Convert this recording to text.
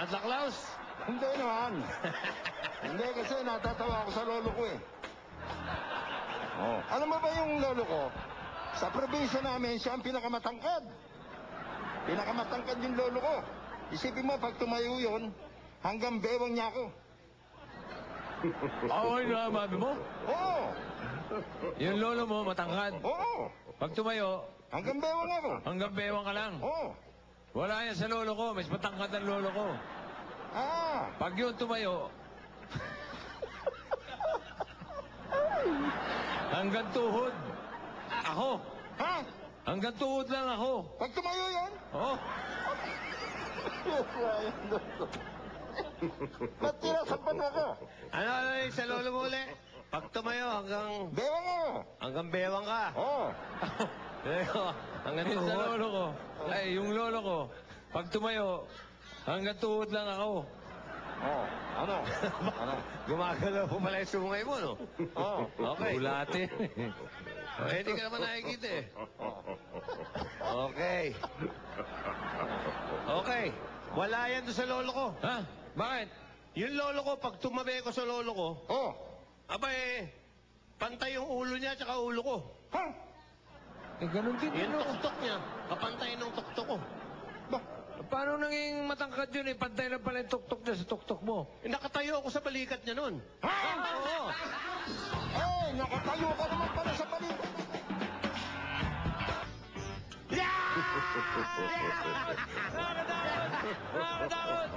Santa Claus? Hindi naman. Hindi kasi natatawa ako sa lolo ko eh. Oh. Alam mo ba yung lolo ko? Sa probinsya namin, siya ang pinakamatangkad. Pinakamatangkad yung lolo ko. Isipin mo, pag tumayo yun, hanggang bewang niya ako. Oo, yun ang mabi mo? Oo. Yung lolo mo, matangkad. Oo. Pag tumayo, Hanggang bewang ako. hanggang bewang ka lang. Oo. Wala yan sa lolo ko. Mas matangkad ang lolo ko. Ah. Pag yun tumayo, hanggang tuhod. Ako. Ha? Hanggang tuhod lang ako. Pag tumayo yan? Oo. Ba't tinasampan ako? Ano yung sa lolo mo uli? Pag tumayo hanggang... Bewang ako. Hanggang bewang ka. Oo. Hanggang Yung sa tuhod. lolo ko. Ay, yung lolo ko. Pag tumayo, hanggang tuhod lang ako. Oo. Ano? Ano? Gumagalaw po pala yung sungay mo, no? Oo. Okay. Bulate. Hindi ka naman nakikita eh. Okay. Okay. Wala yan doon sa lolo ko. Ha? Bakit? Yung lolo ko, pag tumabi ko sa lolo ko, Oo. abay, pantay yung ulo niya at ulo ko. Ha? Eh, ganun din Yung yun. tuktok niya, kapantay ng tuktok ko. Ba? Paano naging matangkad yun eh? Pantay na pala yung tuktok niya sa tuktok mo. Eh, nakatayo ako sa balikat niya nun. Ha? Oo. Eh, nakatayo ka naman pala sa balikat. Nakakatakot! Nakakatakot!